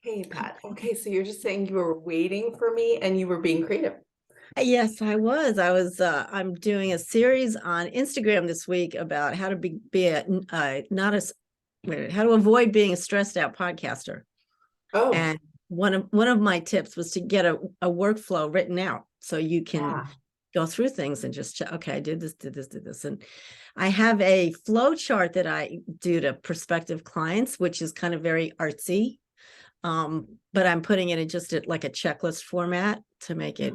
Hey, Pat. Okay, so you're just saying you were waiting for me and you were being creative. Yes, I was. I'm doing a series on Instagram this week about how to be a not a wait a minute, how to avoid being a stressed out podcaster. Oh, And one of my tips was to get a workflow written out so you can yeah. go through things and just check, okay, I did this, did this, did this. And I have a flow chart that I do to prospective clients, which is kind of very artsy. But I'm putting it in just like a checklist format to make it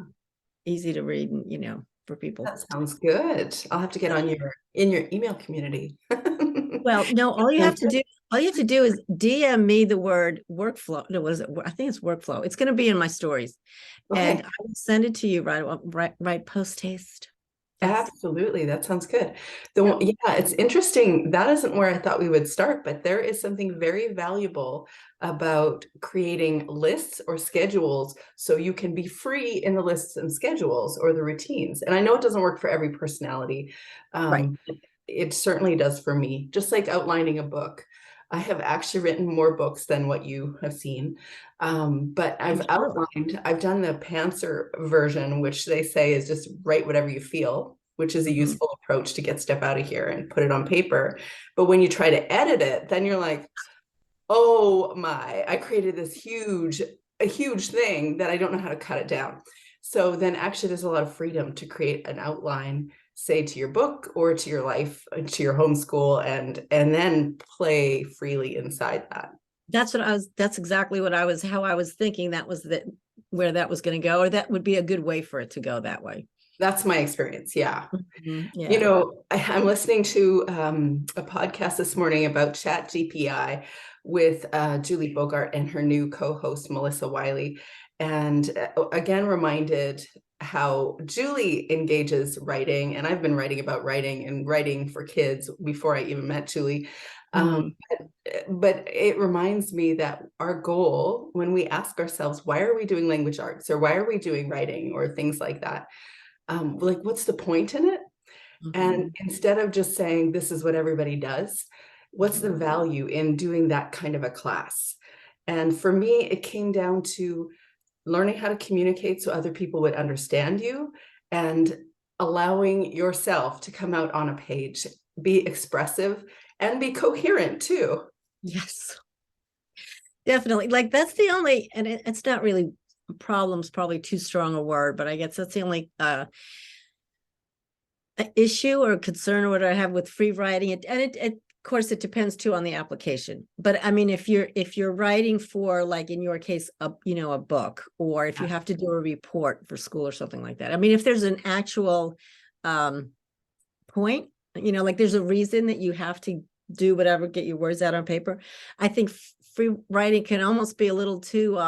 easy to read and for people. That sounds good. I'll have to get on your email community. Well, no, That all you have sounds to good. do all you have to do is DM me the word workflow. No, what is it? I think it's workflow. It's going to be in my stories, and Okay, I will send it to you right post haste. Yes. absolutely. That sounds good. Yeah. Yeah, it's interesting. That isn't where I thought we would start, but there is something very valuable about creating lists or schedules so you can be free in the lists and schedules or the routines. And I know it doesn't work for every personality. Right. Um, it certainly does for me, just like outlining a book. I have actually written more books than what you have seen. But I'm I've sure. outlined, I've done the pantser version, which they say is just write whatever you feel, which is a Mhm. useful approach to get stuff out of here and put it on paper. But when you try to edit it, then you're like, oh my, I created a huge thing that I don't know how to cut it down. So then actually there's a lot of freedom to create an outline, say to your book or to your life, to your homeschool, and then play freely inside that. That's exactly how I was thinking where that was going to go, or that would be a good way for it to go that way. That's my experience. Yeah. You Yeah. know, I'm listening to a podcast this morning about Chat GPI with Julie Bogart and her new co-host Melissa Wiley, and again reminded how Julie engages writing, and I've been writing about writing and writing for kids before I even met Julie. Um, Mhm. but it reminds me that our goal, when we ask ourselves, why are we doing language arts or why are we doing writing or things like that? Like, what's the point in it? And Mhm. instead of just saying, this is what everybody does, what's the value in doing that kind of a class? And for me, it came down to learning how to communicate so other people would understand you and allowing yourself to come out on a page, be expressive and be coherent too. Yes. Definitely. Like that's the only, and it's not really problems, probably too strong a word, but I guess that's the only issue or concern or what I have with free writing. Of course, it depends too on the application. But I mean, if you're writing for, like in your case, a book, or if you have to do a report for school or something like that. I mean, if there's an actual um, point, like there's a reason that you have to do whatever, get your words out on paper. I think free writing can almost be a little too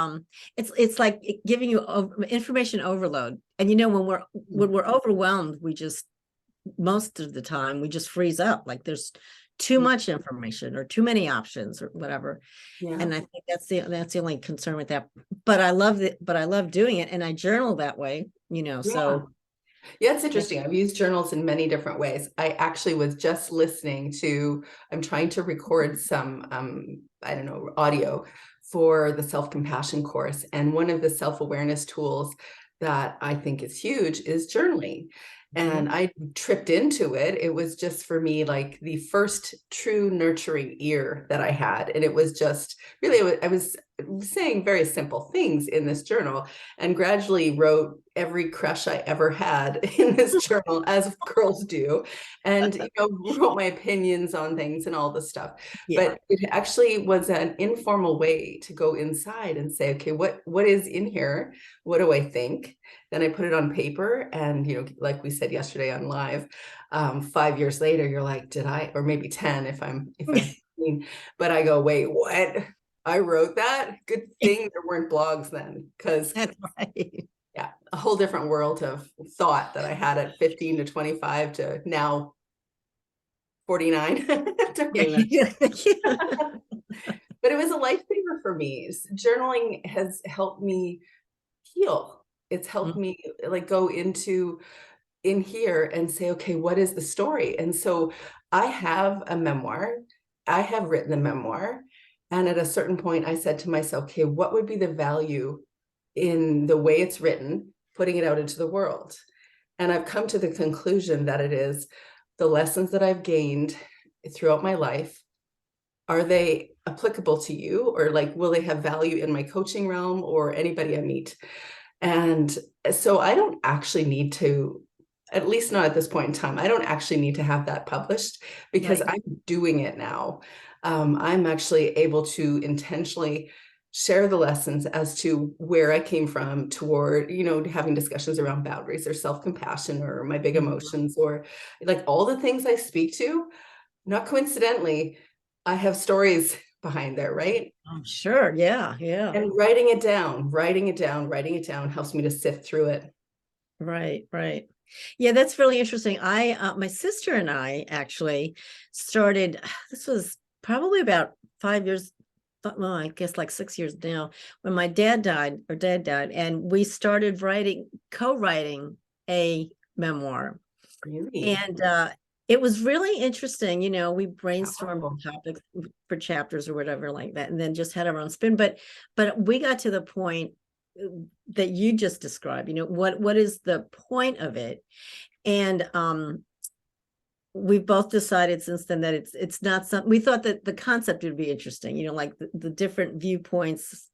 it's like giving you information overload. And when we're overwhelmed, we just most of the time we just freeze up, like there's too much information or too many options or whatever. Yeah. And I think that's the only concern with that. But I love doing it, and I journal that way, Yeah. so Yeah, it's yeah. interesting. I've used journals in many different ways. I actually was just listening to, I'm trying to record some, I don't know, audio for the self-compassion course. And one of the self-awareness tools that I think is huge is journaling. And Mhm. I tripped into it. It was just for me like the first true nurturing ear that I had. And it was just really, I was saying very simple things in this journal and gradually wrote every crush I ever had in this journal, as girls do, and wrote my opinions on things and all this stuff. Yeah. But it actually was an informal way to go inside and say, okay, what is in here? What do I think? Then I put it on paper, and like we said yesterday on live, 5 years later, you're like, did I? Or maybe 10 if I'm but I go, wait, what? I wrote that? Good thing there weren't blogs then, because That's right. yeah, a whole different world of thought that I had at 15 to 25 to now 49. Took Yeah. me a minute. Yeah. But it was a lifesaver for me. Journaling has helped me heal. It's helped me like go in here and say, okay, what is the story? And so I have a memoir. I have written the memoir. And at a certain point, I said to myself, okay, what would be the value in the way it's written, putting it out into the world? And I've come to the conclusion that it is the lessons that I've gained throughout my life. Are they applicable to you, or like, will they have value in my coaching realm or anybody I meet? And so I don't actually need to, at least not at this point in time, I don't actually need to have that published because Right. I'm doing it now. I'm actually able to intentionally share the lessons as to where I came from toward, having discussions around boundaries or self-compassion or my big Mhm. emotions, or like all the things I speak to. Not coincidentally, I have stories behind there, right? I'm sure. Yeah. Yeah. And writing it down helps me to sift through it. Right. Right. Yeah, that's really interesting. My sister and I actually started, this was probably about 5 years, well, I guess like 6 years now, when my dad died, or dad died, and we started co-writing a memoir. Really And it was really interesting. We brainstormed powerful. topics for chapters or whatever like that, and then just had our own spin. But we got to the point that you just described. What is the point of it? And we've both decided since then that it's not something. We thought that the concept would be interesting. Like the different viewpoints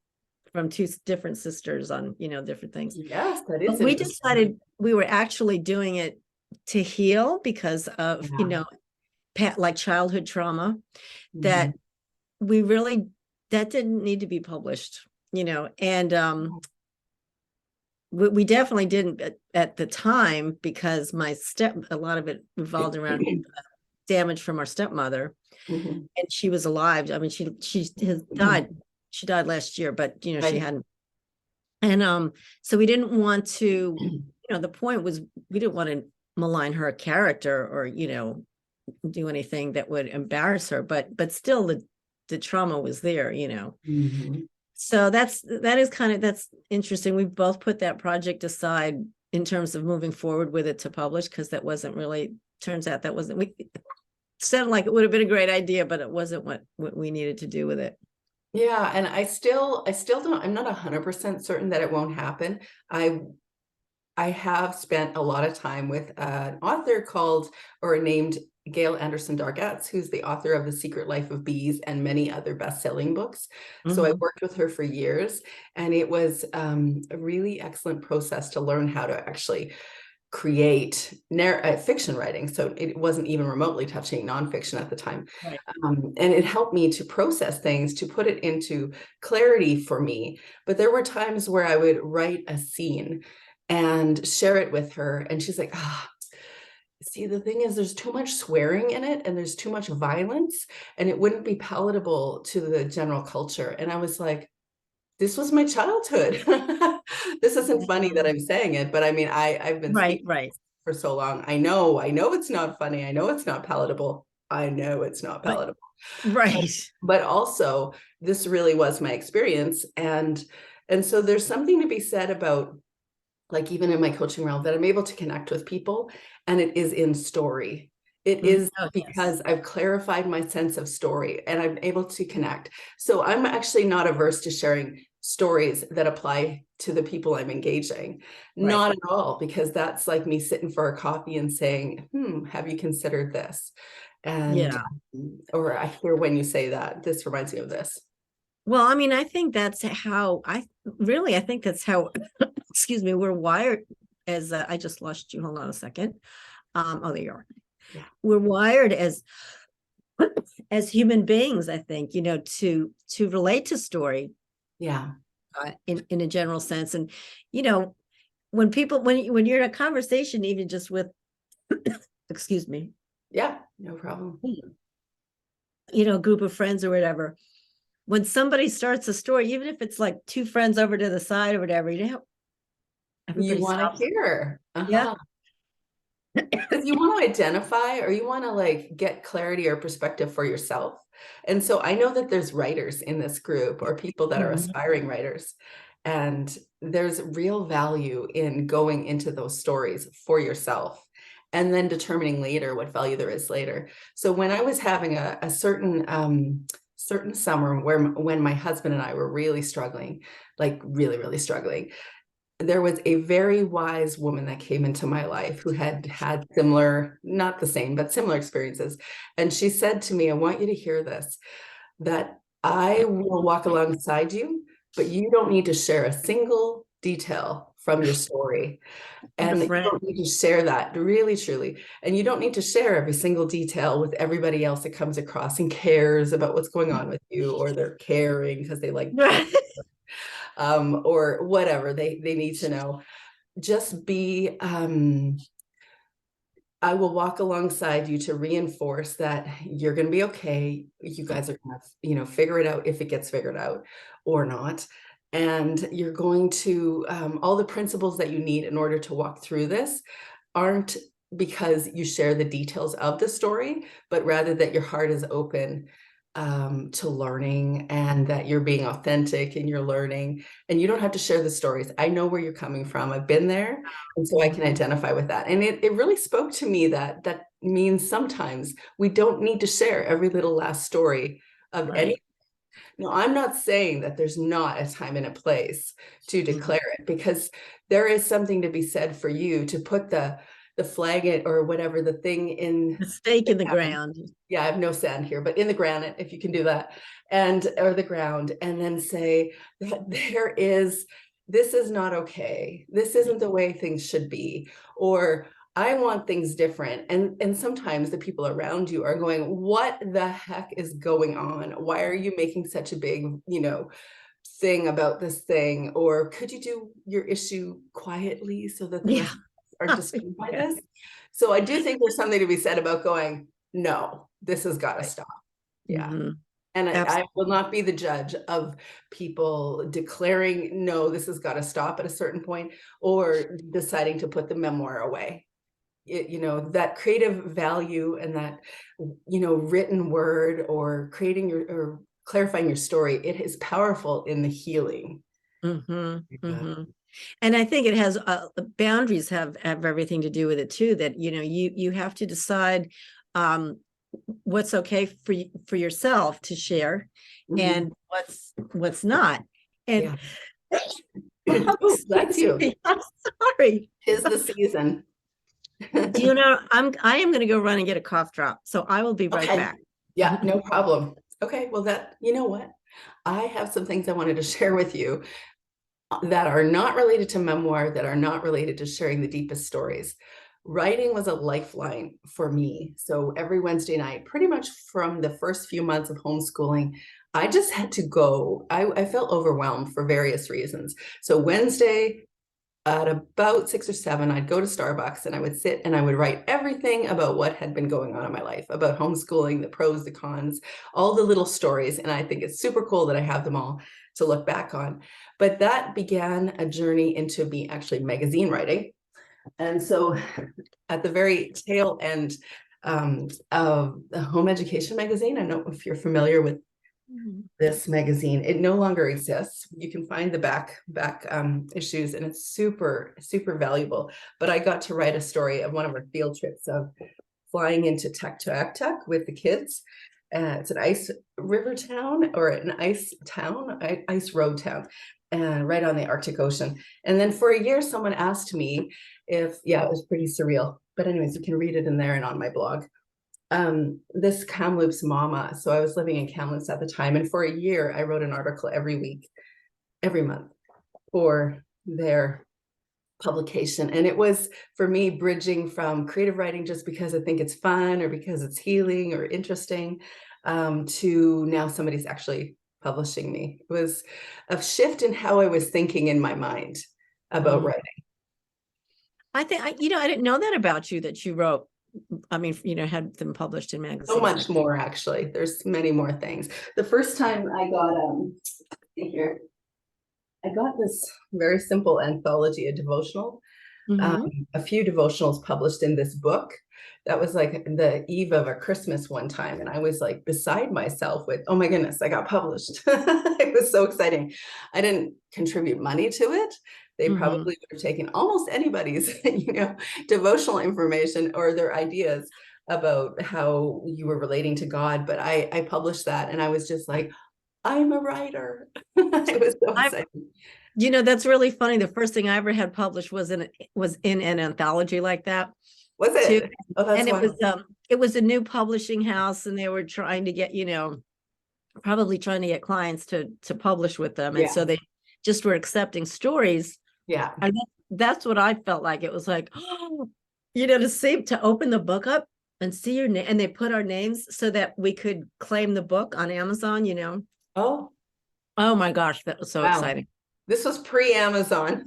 from two different sisters on different things. Yes, that is But we interesting. decided we were actually doing it to heal because of Yeah. like childhood trauma, Mhm. that we really, that didn't need to be published. And we definitely didn't at the time, because a lot of it revolved around damage from our stepmother, Mhm. and she was alive. I mean, she has died. She died last year, but she Right. hadn't. And so we didn't want to, the point was, we didn't want to malign her character, or do anything that would embarrass her, but still the trauma was there. Mhm. So that's interesting. We both put that project aside in terms of moving forward with it to publish, because that wasn't really, turns out that wasn't, we sounded like it would have been a great idea, but it wasn't what we needed to do with it. Yeah, and I still don't, I'm not 100% certain that it won't happen. I I have spent a lot of time with an author called or named Gail Anderson Dargatz, who's the author of The Secret Life of Bees and many other best-selling books. So I Mhm. worked with her for years, and it was a really excellent process to learn how to actually create fiction writing. So it wasn't even remotely touching nonfiction at the time. Right. And it helped me to process things, to put it into clarity for me. But there were times where I would write a scene and share it with her. And she's like, see, the thing is, there's too much swearing in it and there's too much violence, and it wouldn't be palatable to the general culture. And I was like, this was my childhood. This isn't funny that I'm saying it, but I mean, I've been Right, speaking right. for so long. I know it's not funny. I know it's not palatable. I know it's not But palatable. But, right. but also, this really was my experience. And so there's something to be said about, like, even in my coaching realm, that I'm able to connect with people, and it is in story. It Mhm. is Oh, yes. because I've clarified my sense of story and I'm able to connect. So I'm actually not averse to sharing stories that apply to the people I'm engaging. Right. Not at all, because that's like me sitting for a coffee and saying, have you considered this? And, Yeah. or I hear when you say that, this reminds me of this. Well, I mean, I think that's how I think that's how, excuse me, we're wired as, I just lost you. Hold on a second. Oh, there you are. Yeah. We're wired as human beings, I think, to relate to story, Yeah. in a general sense. And, you know, when you're in a conversation, even just with, excuse me, Yeah. No problem. a group of friends or whatever, when somebody starts a story, even if it's like two friends over to the side or whatever, You everybody want to stops. hear. Yeah. Uh-huh. Because you want to identify, or you want to like get clarity or perspective for yourself. And so I know that there's writers in this group, or people that are Mhm. aspiring writers. And there's real value in going into those stories for yourself and then determining later what value there is later. So when I was having a certain certain summer where when my husband and I were really struggling, like really, really struggling, there was a very wise woman that came into my life who had had similar, not the same, but similar experiences. And she said to me, I want you to hear this, that I will walk alongside you, but you don't need to share a single detail from your story. What a And you friend. don't need to share that, really, truly. And you don't need to share every single detail with everybody else that comes across and cares about what's going on with you, or they're caring because they like Right. or whatever they need to know. Just be I will walk alongside you to reinforce that you're going to be okay. You guys are going to, figure it out if it gets figured out or not. And you're going to, all the principles that you need in order to walk through this aren't because you share the details of the story, but rather that your heart is open to learning, and that you're being authentic and you're learning, and you don't have to share the stories. I know where you're coming from. I've been there. And so I can identify with that. And it really spoke to me that that means sometimes we don't need to share every little last story of any. Right. No, I'm not saying that there's not a time and a place to declare it, because there is something to be said for you to put the flag it or whatever the thing in The stake the in the ground. ground. Yeah, I have no sand here, but in the granite, if you can do that, and or the ground, and then say that this is not okay. This isn't the way things should be, or I want things different. And sometimes the people around you are going, what the heck is going on? Why are you making such a big, thing about this thing? Or could you do your issue quietly so that the Yeah. rest aren't disturbed by Yeah. this? So I do think there's something to be said about going, no, this has got to Right. stop. Yeah. Mm-hmm. And I Absolutely. will not be the judge of people declaring, no, this has got to stop at a certain point, or deciding to put the memoir away. That creative value and that, written word, or creating or clarifying your story, it is powerful in the healing. Mm-hmm. Yeah. Mm-hmm. And I think it has boundaries have everything to do with it too. That you have to decide what's okay for yourself to share, Mhm. and what's not. And Yeah. Oh, excuse that's you. me, I'm sorry. Tis the season. Do you know I am going to go run and get a cough drop, so I will be right Okay. back. Yeah, no problem. Okay, well, you know what? I have some things I wanted to share with you that are not related to memoir, that are not related to sharing the deepest stories. Writing was a lifeline for me. So every Wednesday night, pretty much from the first few months of homeschooling, I just had to go. I felt overwhelmed for various reasons. So Wednesday, at about 6 or 7, I'd go to Starbucks and I would sit and I would write everything about what had been going on in my life, about homeschooling, the pros, the cons, all the little stories. And I think it's super cool that I have them all to look back on. But that began a journey into me actually magazine writing. And so at the very tail end of the Home Education magazine, I don't know if you're familiar with this magazine. It no longer exists. You can find the back issues, and it's super, super valuable. But I got to write a story of one of our field trips of flying into Tech with the kids. It's an ice river town, or an ice town, ice road town, and right on the Arctic Ocean. And then for a year, someone asked me if, yeah, it was pretty surreal. But anyways, you can read it in there and on my blog. This Kamloops mama. So I was living in Kamloops at the time, and for a year I wrote an article every week, every month, for their publication. And it was for me bridging from creative writing just because I think it's fun or because it's healing or interesting, to now somebody's actually publishing me. It was a shift in how I was thinking in my mind about writing. I think I didn't know that about you, that you wrote. I mean, had them published in So magazines. much more, actually. There's many more things. The first time I got here, I got this very simple anthology, a devotional, a few devotionals published in this book. That was like the eve of a Christmas one time. And I was like beside myself with, oh my goodness, I got published. It was so exciting. I didn't contribute money to it. They probably would have taken almost anybody's, devotional information or their ideas. about how you were relating to God, but I published that and I was just like, I'm a writer. I was so I, excited. that's really funny. The first thing I ever had published was in an anthology like that Was too. it? Oh, that's And wild. it was a new publishing house, and they were trying to get, probably trying to get clients to publish with them. And Yeah. so they just were accepting stories. Yeah. And that's what I felt like. It was like, to open the book up and see your name, and they put our names so that we could claim the book on Amazon. Oh, Oh my gosh, that was so wow. exciting. This was pre-Amazon.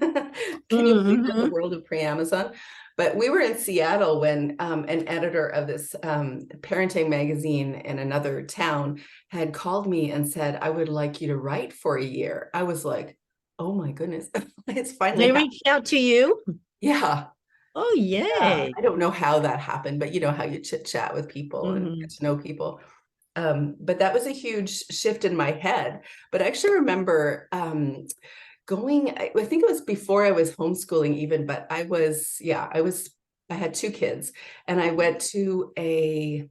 Can you believe we're in the world of pre-Amazon? But we were in Seattle when an editor of this parenting magazine in another town had called me and said, I would like you to write for a year. I was like, oh my goodness, it's finally They happened. reached out to you? Yeah. Oh, Yeah. yay. I don't know how that happened, but you know how you chit chat with people and get to know people. But that was a huge shift in my head. But I actually remember I think it was before I was homeschooling even, but I had two kids and I went to a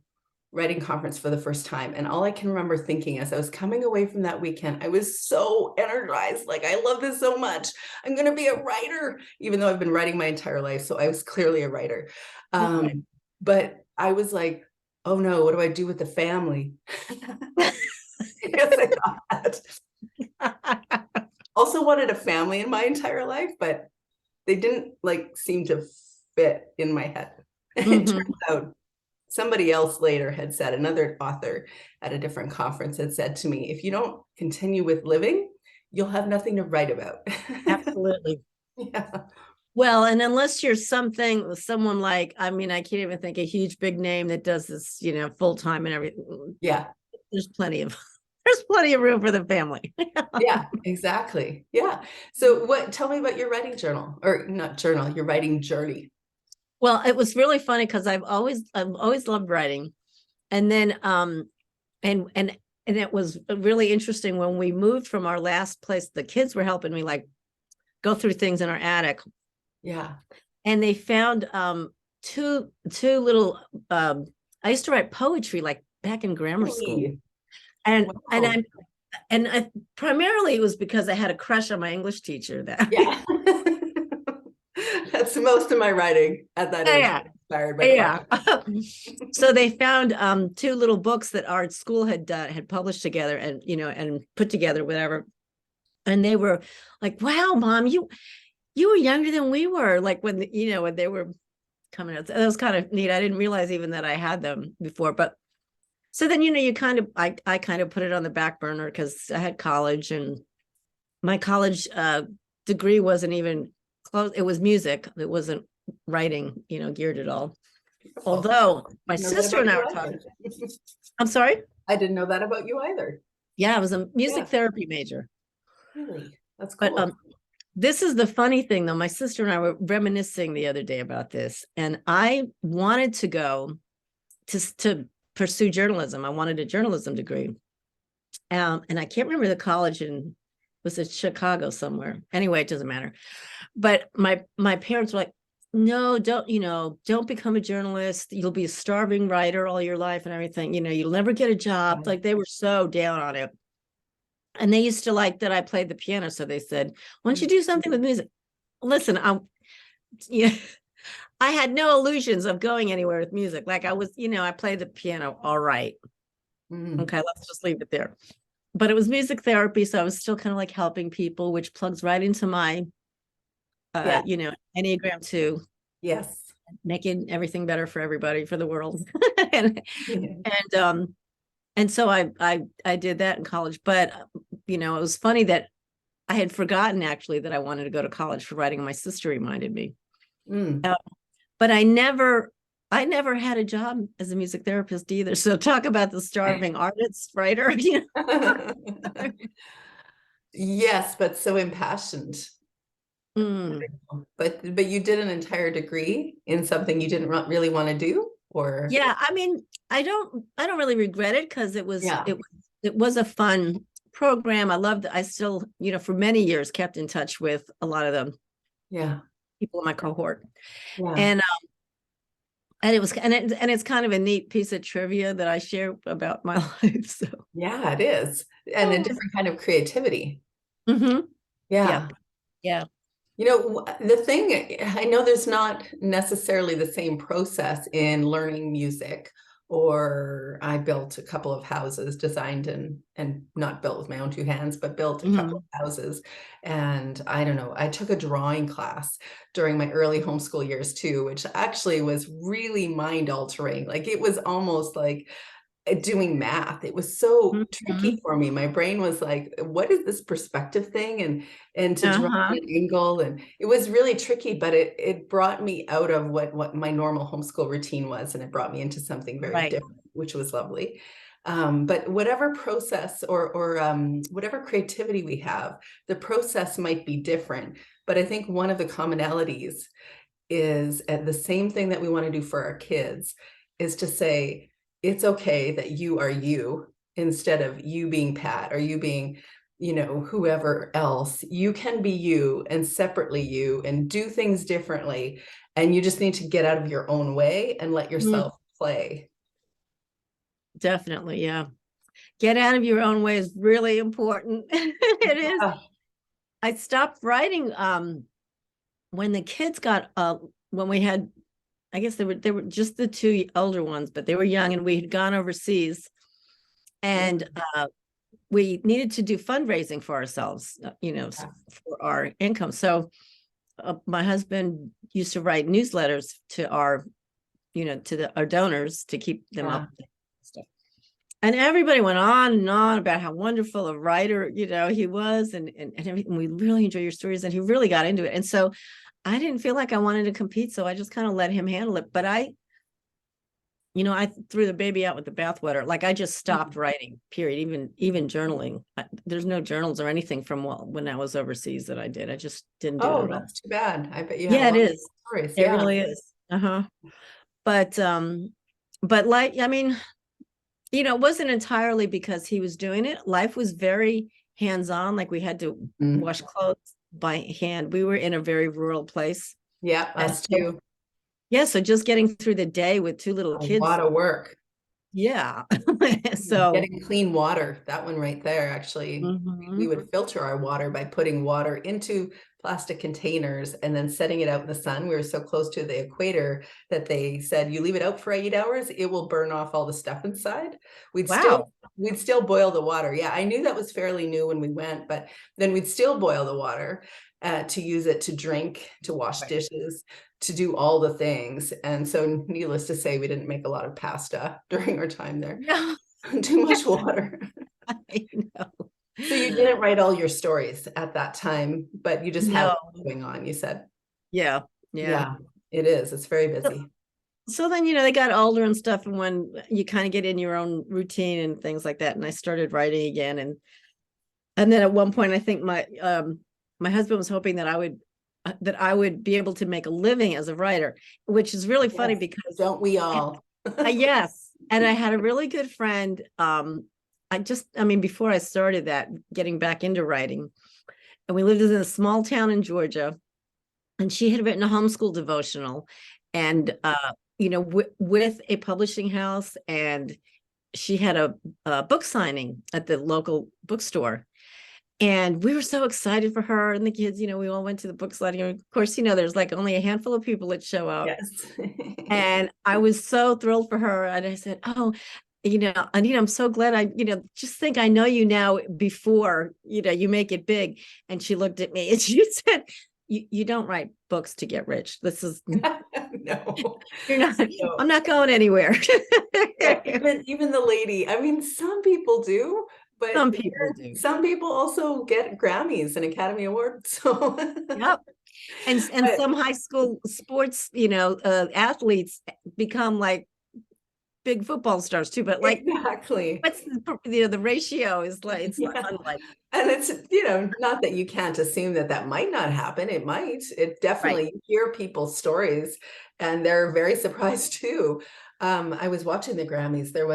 writing conference for the first time. And all I can remember thinking as I was coming away from that weekend, I was so energized. Like, I love this so much. I'm going to be a writer, even though I've been writing my entire life. So I was clearly a writer. Right. But I was like, oh no, what do I do with the family? Yes, I thought that. Also wanted a family in my entire life, but they didn't like seem to fit in my head. It Mhm. turns out somebody else later had said, another author at a different conference had said to me, if you don't continue with living, you'll have nothing to write about. Absolutely. Yeah. Well, and unless you're someone like, I mean, I can't even think a huge big name that does this, full time and everything. Yeah. There's plenty of room for the family. Yeah, exactly. Yeah. So tell me about your writing journal, or not journal, your writing journey. Well, it was really funny because I've always loved writing. And then and it was really interesting when we moved from our last place. The kids were helping me like go through things in our attic, Yeah. and they found two little I used to write poetry like back in grammar school. Hey. And Wow. I primarily it was because I had a crush on my English teacher that Yeah. That's most of my writing at that age, yeah. inspired by crush. Yeah. So they found two little books that our school had published together, and and put together, whatever. And they were like, wow, mom, you were younger than we were, like when when they were coming out. That was kind of neat. I didn't realize even that I had them before. But so then you kind of I kind of put it on the back burner because I had college, and my college degree wasn't even close. It was music. It wasn't writing, geared at all. Oh, Although my I didn't know that sister about and I you were either. talking. I'm sorry. I didn't know that about you either. Yeah, I was a music Yeah, therapy major. really. That's But cool. this is the funny thing, though. My sister and I were reminiscing the other day about this, and I wanted to go to pursue journalism. I wanted a journalism degree, and I can't remember the college in was it Chicago somewhere. Anyway, it doesn't matter. But my parents were like, no, don't become a journalist. You'll be a starving writer all your life and everything. You'll never get a job. Like, they were so down on it. And they used to like that I played the piano. So they said, why don't you do something with music? Listen, yeah, I had no illusions of going anywhere with music. Like, I was, I played the piano. All right. Mm. Okay, let's just leave it there. But it was music therapy. So I was still kind of like helping people, which plugs right into my, Yeah. Enneagram 2, Yes. making everything better for everybody, for the world. and Yeah. and so I did that in college. But it was funny that I had forgotten actually that I wanted to go to college for writing. My sister reminded me. Mm. But I never had a job as a music therapist either. So talk about the starving artist writer. Yes, but so impassioned. Mm. But you did an entire degree in something you didn't really want to do, or Yeah, I mean, I don't really regret it because yeah, it was a fun program. I loved I still, for many years kept in touch with a lot of the yeah, people in my cohort. yeah. And And and it's kind of a neat piece of trivia that I share about my life. So, Yeah, it is. And a different kind of creativity. mhm. Yeah. Yep. Yeah. You know, the thing, I know there's not necessarily the same process in learning music, or I built a couple of houses, designed and not built with my own two hands, but built a couple of Mhm. houses. And I don't know, I took a drawing class during my early homeschool years too, which actually was really mind altering. Like it was almost like doing math. It was so tricky Mhm. for me. My brain was like, what is this perspective thing? And to draw Uh-huh. an angle. And it was really tricky, but it brought me out of what my normal homeschool routine was. And it brought me into something very Right. different, which was lovely. But whatever process or whatever creativity we have, the process might be different. But I think one of the commonalities is the same thing that we want to do for our kids is to say, it's okay that you are you instead of you being Pat or you being, whoever else. You can be you and separately you and do things differently. And you just need to get out of your own way and let Mm, yourself play. definitely. Yeah. Get out of your own way is really important. It is. Yeah. I stopped writing when the kids got when we had, I guess they were just the two older ones, but they were young and we had gone overseas, and we needed to do fundraising for ourselves, for our income. So my husband used to write newsletters to our donors to keep them Yeah. up. Stuff. And everybody went on and on about how wonderful a writer, he was, and everything. We really enjoy your stories, and he really got into it. And so I didn't feel like I wanted to compete, so I just kind of let him handle it. But I threw the baby out with the bathwater. Like I just stopped writing, period. Even journaling. There's no journals or anything from when I was overseas that I did. I just didn't do it Oh, at all. that's too bad. I bet you have a Yeah, it lot of is. stories. It Yeah. really is. Uh-huh. But like, I mean, it wasn't entirely because he was doing it. Life was very hands-on. Like we had to Mhm. wash clothes by hand. We were in a very rural place. Yeah, And us so, too. yeah, so just getting through the day with two little A lot kids. of work. Yeah. So, Getting clean water, that one right there, actually, we mhm. would filter our water by putting water into plastic containers and then setting it out in the sun. We were so close to the equator that they said, you leave it out for 8 hours, it will burn off all the stuff inside. We'd still Wow. we'd still boil the water. Yeah, I knew that was fairly new when we went, but then we'd still boil the water to use it to drink, to wash Right. dishes, to do all the things. And so needless to say, we didn't make a lot of pasta during our time there. No, Too much water. I So you know. didn't write all your stories at that time, but you just had No. it going on, you said. Yeah. Yeah. Yeah, it is. It's very So, busy. so then, they got older and stuff, and when you kind of get in your own routine and things like that, and I started writing again, and then at one point, I think my husband was hoping that I would be able to make a living as a writer, which is really funny Yes. because Don't we all? yes, and I had a really good friend. I mean, before I started that, getting back into writing, and we lived in a small town in Georgia, and she had written a homeschool devotional, and with a publishing house, and she had a book signing at the local bookstore. And we were so excited for her and the kids. We all went to the book signing. Of course, there's like only a handful of people that show up. Yes. And I was so thrilled for her. And I said, "Oh, Anita, I'm so glad just think I know you now before, you make it big." And she looked at me and she said, you don't write books to get rich. This is, No. you're not, No. I'm not going anywhere. Yeah, even the lady, I mean, some people do, but Some people do. some people also get Grammys and Academy Awards. So Yep. And but some high school sports, athletes become like big football stars too. But like, exactly. what's the ratio is like, it's Yeah. unlike. And it's, not that you can't assume that that might not happen. It might. It Right. definitely, you hear people's stories and they're very surprised too. I was watching the Grammys. There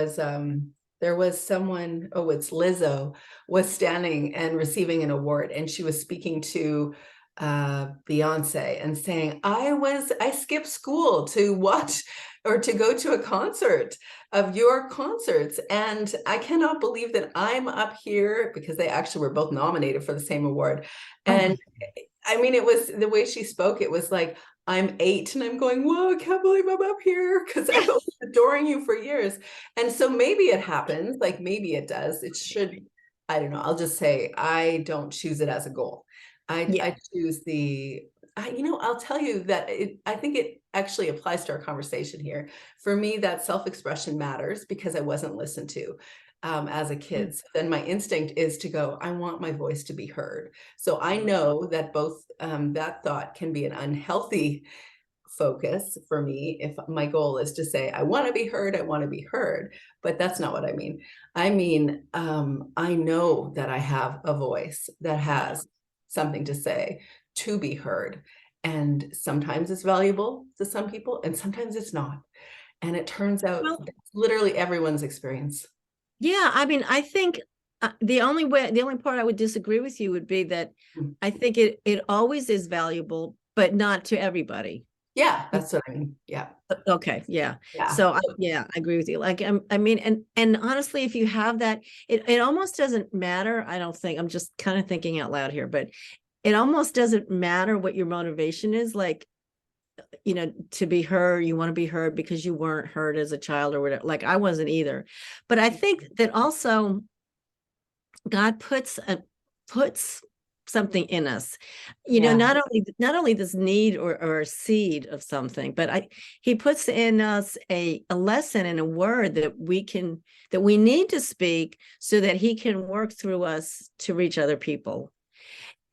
was someone, oh, it's Lizzo, was standing and receiving an award, and she was speaking to Beyonce and saying, I skipped school to watch or to go to a concert of your concerts. And I cannot believe that I'm up here because they actually were both nominated for the same award. Oh And my, I mean, it was the way she spoke, it was like, I'm 8 and I'm going, whoa, I can't believe I'm up here because I've been adoring you for years. And so maybe it happens, like maybe it does. It should, I don't know. I'll just say I don't choose it as a goal. yeah. I choose I'll tell you that I think it actually applies to our conversation here. For me, that self-expression matters because I wasn't listened to as a Mm. kid. So then my instinct is to go, I want my voice to be heard. So I know that both that thought can be an unhealthy focus for me if my goal is to say, I want to be heard, I want to be heard. But that's not what I mean. I mean, I know that I have a voice that has something to say to be heard. And sometimes it's valuable to some people, and sometimes it's not. And it turns out Well, that's literally everyone's experience. yeah, I mean, I think the only part I would disagree with you would be that Mm. I think it always is valuable, but not to everybody. Yeah, that's what I mean. Yeah. Okay, yeah. Yeah. So yeah, I agree with you. Like I mean, and honestly, if you have that, it almost doesn't matter. I don't think, I'm just kind of thinking out loud here, but it almost doesn't matter what your motivation is. Like, to be heard, you want to be heard because you weren't heard as a child or whatever. Like I wasn't either. But I think that also God puts something in us, Yeah. not only this need or a seed of something, but he puts in us a lesson and a word that we need to speak so that he can work through us to reach other people.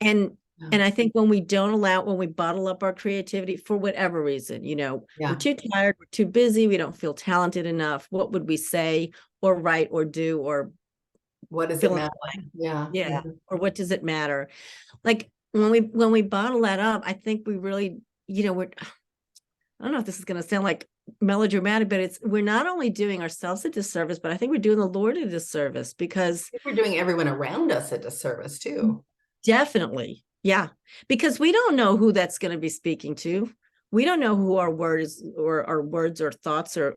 And Yeah. and I think when we bottle up our creativity for whatever reason, we're Yeah. too tired, we're too busy, we don't feel talented enough, what would we say or write or do or What does it fill in matter? the blank? Yeah. Yeah. Yeah. Or what does it matter? Like when we bottle that up, I think we really, I don't know if this is going to sound like melodramatic, but we're not only doing ourselves a disservice, but I think we're doing the Lord a disservice because We're doing everyone around us a disservice too. definitely, yeah, because we don't know who that's going to be speaking to. We don't know who our words or thoughts or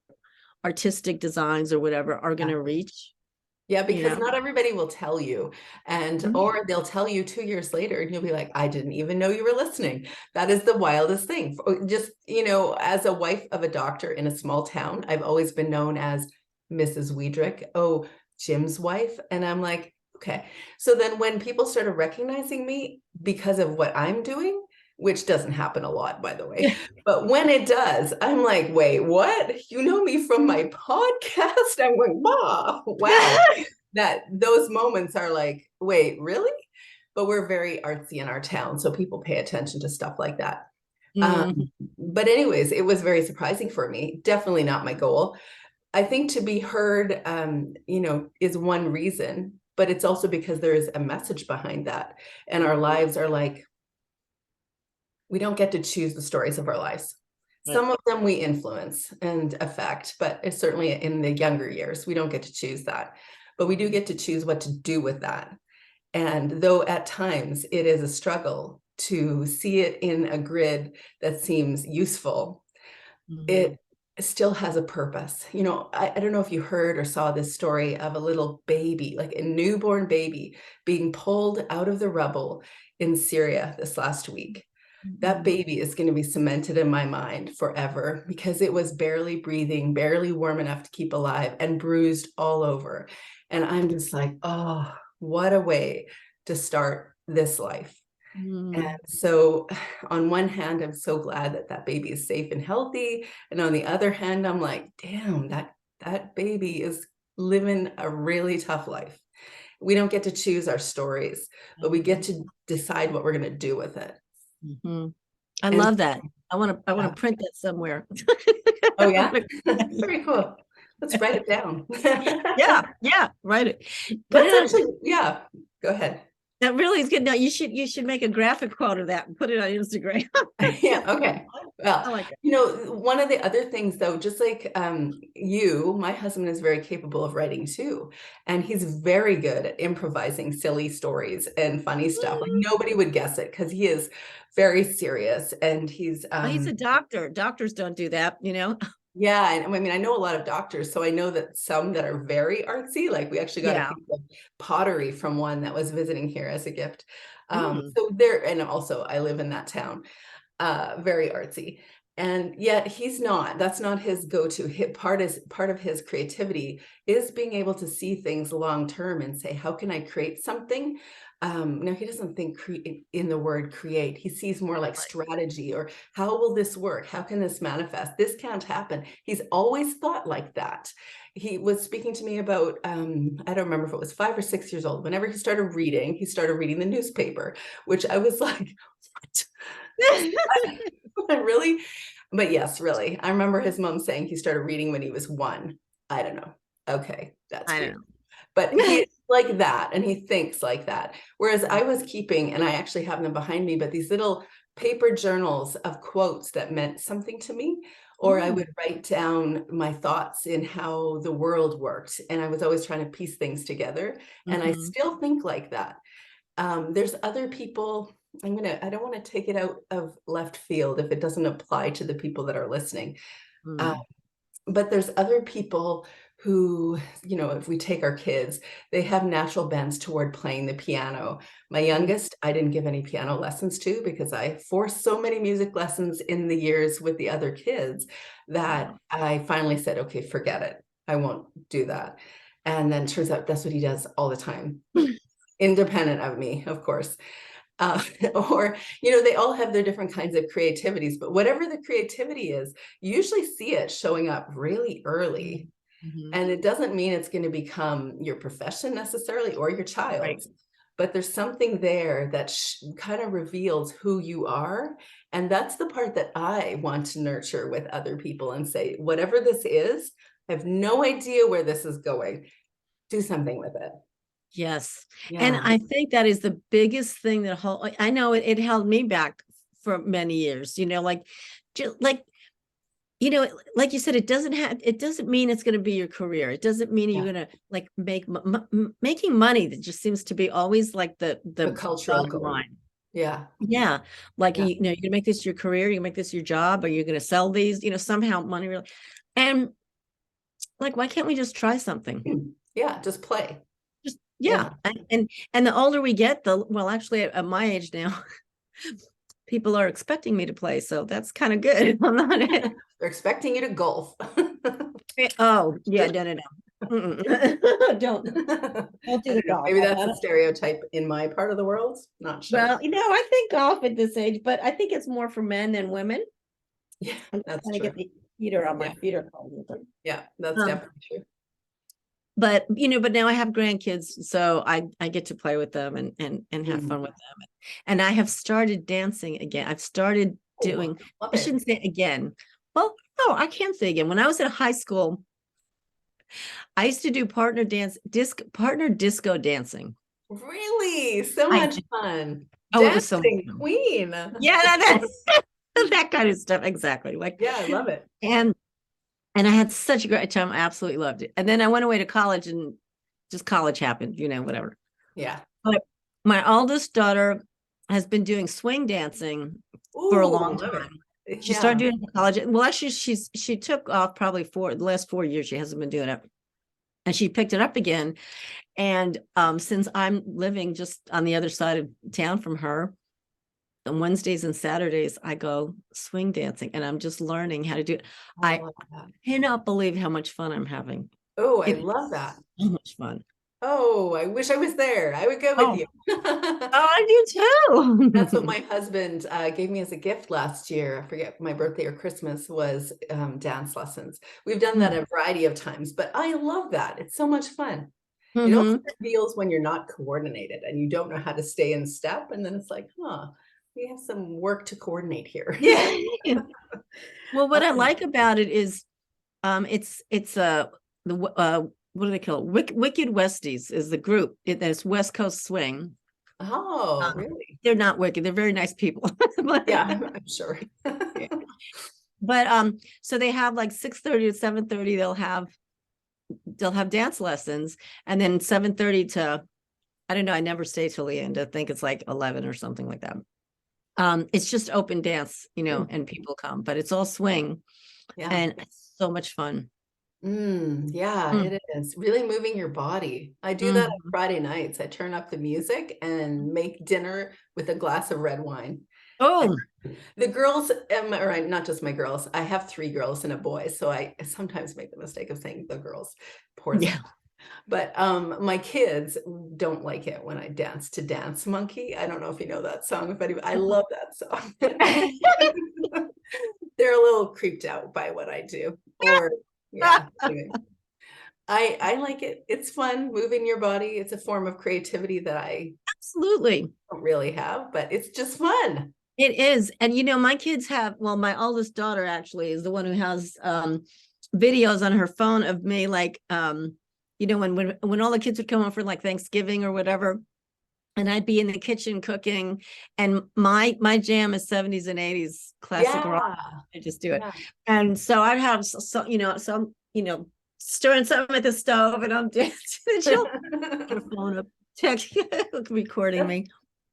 artistic designs or whatever are going Yeah. to reach, Yeah, you because know. not everybody will tell you. And Mhm. or they'll tell you 2 years later and you'll be like, I didn't even know you were listening. That is the wildest thing. Just, as a wife of a doctor in a small town, I've always been known as Mrs. Weidrich. Oh, Jim's wife. And I'm like, okay. So then when people started recognizing me because of what I'm doing, which doesn't happen a lot, by the way. But when it does, I'm like, wait, what? You know me from my podcast? I'm going, wow. That those moments are like, wait, really? But we're very artsy in our town, so people pay attention to stuff like that. Mhm. But anyways, it was very surprising for me. Definitely not my goal. I think to be heard, is one reason, but it's also because there is a message behind that. And our lives are like, we don't get to choose the stories of our lives. Right. Some of them we influence and affect, but it's certainly in the younger years, we don't get to choose that. But we do get to choose what to do with that. And though at times it is a struggle to see it in a grid that seems useful, Mhm. it still has a purpose. I don't know if you heard or saw this story of a little baby, like a newborn baby, being pulled out of the rubble in Syria this last week. That Mhm. baby is going to be cemented in my mind forever because it was barely breathing, barely warm enough to keep alive, and bruised all over. And I'm just like, oh, what a way to start this life. And Mhm. so, on one hand, I'm so glad that that baby is safe and healthy. And on the other hand, I'm like, damn, that baby is living a really tough life. We don't get to choose our stories, but we get to decide what we're going to do with it. Mhm. I And love that. I want yeah. to print that somewhere. Oh, yeah. Very cool. Let's write it down. Yeah, yeah, write it. Put Let's it on. actually, yeah, go ahead. That really is good. No, you should make a graphic quote of that and put it on Instagram. Yeah, okay. I Well, like it. one of the other things though, just like my husband is very capable of writing too. And he's very good at improvising silly stories and funny stuff. Like nobody would guess it because he is very serious and he's Well, he's a doctor. Doctors don't do that. Yeah, and I mean, I know a lot of doctors, so I know that some that are very artsy, like we actually got a Yeah. piece of pottery from one that was visiting here as a gift. Mm, So there, and also I live in that town, very artsy. And yet he's not, that's not his go-to. Hit part of his creativity is being able to see things long term and say, how can I create something? No, he doesn't think in the word create. He sees more like right. strategy, or how will this work? How can this manifest? This can't happen. He's always thought like that. He was speaking to me about, I don't remember if it was 5 or 6 years old. Whenever he started reading the newspaper, which I was like, what? Really? But yes, really. I remember his mom saying he started reading when he was 1. I don't know. Okay, that's I weird. don't But know. he's like that, and he thinks like that. Whereas I was keeping, and I actually have them behind me, but these little paper journals of quotes that meant something to me, or I Mm, would write down my thoughts in how the world worked. And I was always trying to piece things together. And I mhm, still think like that. There's other people, I don't want to take it out of left field if it doesn't apply to the people that are listening. Uh, mm, but there's other people who, if we take our kids, they have natural bends toward playing the piano. My mm. youngest, I didn't give any piano lessons to because I forced so many music lessons in the years with the other kids that Wow. I finally said, okay, forget it. I won't do that. And then turns out that's what he does all the time, independent of me, of course. uh, or they all have their different kinds of creativities, but whatever the creativity is, you usually see it showing up really early. Mhm. And it doesn't mean it's going to become your profession necessarily, or your Right. child's, but there's something there that kind of reveals who you are. And that's the part that I want to nurture with other people and say, whatever this is, I have no idea where this is going. Do something with it. Yes. And Yeah. I think that is the biggest thing that I know it held me back for many years, like, just like, like you said, it doesn't mean it's going to be your career. It doesn't mean Yeah. you're going to like making money. That just seems to be always like The the cultural bottom goal. line. Yeah. Yeah. Like, Yeah. you're going to make this your career. You make this your job, or you're going to sell these, somehow money really. And like, why can't we just try something? Yeah. Just play. Just, Yeah. yeah. And the older we get, well, actually at my age now, people are expecting me to play. So that's kind of good. I'm not They're expecting you to golf. Oh, yeah, no. Don't I do the don't know. golf. Maybe that's a stereotype in my part of the world. Not sure. Well, I think golf at this age, but I think it's more for men than women. Yeah, I'm that's trying to true. get the heater on my Yeah. feet are cold. Yeah, that's Um, definitely true. but now I have grandkids, so I get to play with them and have Mm. fun with them. And I have started dancing again. I've started Oh, doing, love I it. shouldn't say again. Well, no, I can't say again. When I was at high school, I used to do partner disco dancing. So I much did. fun. Oh, it was so much Dancing fun. queen. Yeah, that kind of stuff. Exactly. Like, Yeah, I love it. and and I had such a great time. I absolutely loved it. And then I went away to college, and just college happened, whatever. Yeah. But my oldest daughter has been doing swing dancing for a Ooh, long love it. time. She started Yeah. doing it in college. Well, actually, she took off probably for the last 4 years. She hasn't been doing it. And she picked it up again. And since I'm living just on the other side of town from her, on Wednesdays and Saturdays, I go swing dancing, and I'm just learning how to do it. I I love that. cannot believe how much fun I'm having. Oh, I It's love that. so much fun. Oh, I wish I was there. I would go with Oh, you. I do That's what too. my husband gave me as a gift last year. I forget my birthday or Christmas was dance lessons. We've done that a variety of times, but I love that. It's so much fun. It also Mm-hmm. reveals when you're not coordinated and you don't know how to stay in step. And then it's like, we have some work to coordinate here. Yeah. Well, what I Oh, like about it is, it's what do they call it? Wicked Westies is the group. There's West Coast Swing. oh, Um, really? they're not wicked. They're very nice people. Yeah, but, I'm sure. yeah. But so they have like 6:30 to 7:30. They'll have dance lessons, and then 7:30 to, I don't know. I never stay till the end. I think it's like 11 or something like that. It's just open dance, Hmm. and people come, but it's all swing. Yeah. And it's so much fun. Yeah, Mm. it is. Really moving your body. I do that on Mhm. Friday nights. I turn up the music and make dinner with a glass of red wine. Oh, The girls, or not just my girls, I have 3 girls and a boy, so I sometimes make the mistake of saying the girls. Poor Zach. yeah. But my kids don't like it when I dance to Dance Monkey. I don't know if you know that song, if anybody, I love that song. They're a little creeped out by what I do. Or yeah, anyway. I like it. It's fun moving your body. It's a form of creativity that I Absolutely. don't really have, but it's just fun. It is. And my kids have, well, my oldest daughter actually is the one who has videos on her phone of me, like when all the kids would come over for like Thanksgiving or whatever, and I'd be in the kitchen cooking, and my jam is 70s and 80s classic rock. Yeah. I just do it. Yeah. And so I'd have some, stirring something at the stove, and I'm dancing. And she'll put a phone up, text, recording me.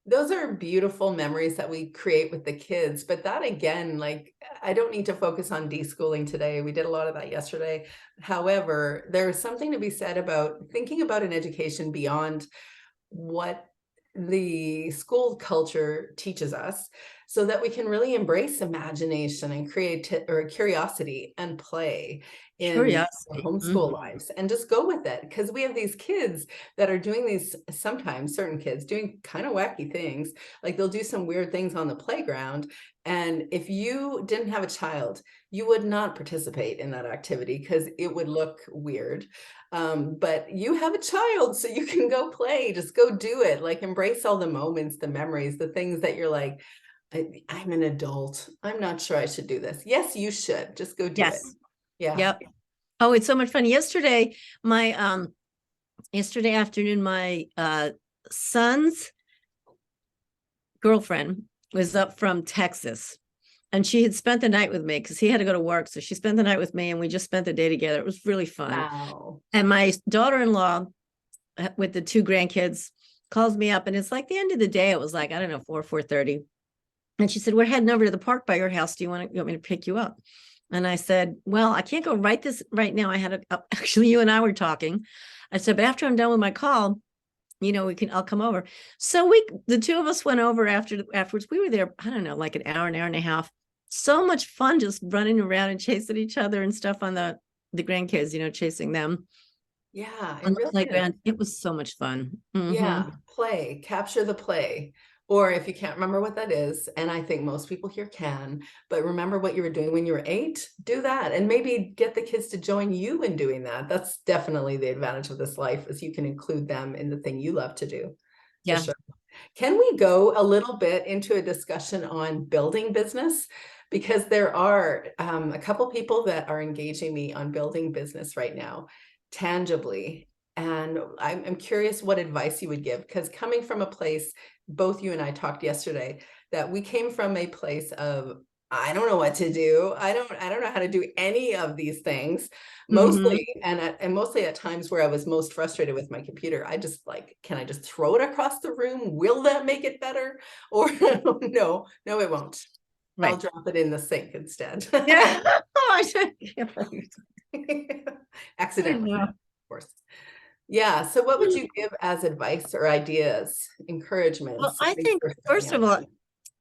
Those are beautiful memories that we create with the kids. But that again, like, I don't need to focus on deschooling today. We did a lot of that yesterday. However, there's something to be said about thinking about an education beyond what the school culture teaches us, so that we can really embrace imagination and curiosity and play in our Curiosity. homeschool lives, and just go with it, because we have these kids that are doing these, sometimes certain kids doing kind of wacky things, like they'll do some weird things on the playground, and if you didn't have a child, you would not participate in that activity because it would look weird. But you have a child, so you can go play, just go do it, like embrace all the moments, the memories, the things that you're like, I'm an adult, I'm not sure I should do this. Yes, you should just go do it. Yes. Yeah. Yep. Oh, it's so much fun. Yesterday afternoon, my son's girlfriend was up from Texas, and she had spent the night with me because he had to go to work. So she spent the night with me, and we just spent the day together. It was really fun. Wow. And my daughter-in-law with the 2 grandkids calls me up, and it's like the end of the day. It was like, I don't know, 4:30. And she said, we're heading over to the park by your house. You want me to pick you up? And I said, well, I can't go right now. I had actually, you and I were talking. I said, but after I'm done with my call, I'll come over. So the 2 of us went over afterwards. We were there, I don't know, like an hour and a half. So much fun just running around and chasing each other and stuff on the grandkids, chasing them Yeah, it on the really is. playground. It was so much fun. Yeah, Mm-hmm. play, capture the play. Or if you can't remember what that is, and I think most people here can, but remember what you were doing when you were 8, do that. And maybe get the kids to join you in doing that. That's definitely the advantage of this life, is you can include them in the thing you love to do, for Yeah, sure. Can we go a little bit into a discussion on building business? Because there are a couple people that are engaging me on building business right now, tangibly. And I'm curious what advice you would give, because coming from a place, both you and I talked yesterday, that we came from a place of, I don't know what to do. I don't know how to do any of these things. mm-hmm. Mostly, and mostly at times where I was most frustrated with my computer, I just like, can I just throw it across the room? Will that make it better? Or no, it won't. I'll Right. drop it in the sink instead. Yeah. Oh, I Accidentally, know. of course. Yeah. So what would you give as advice or ideas, Well, encouragements I when you think, first starting first of out? all,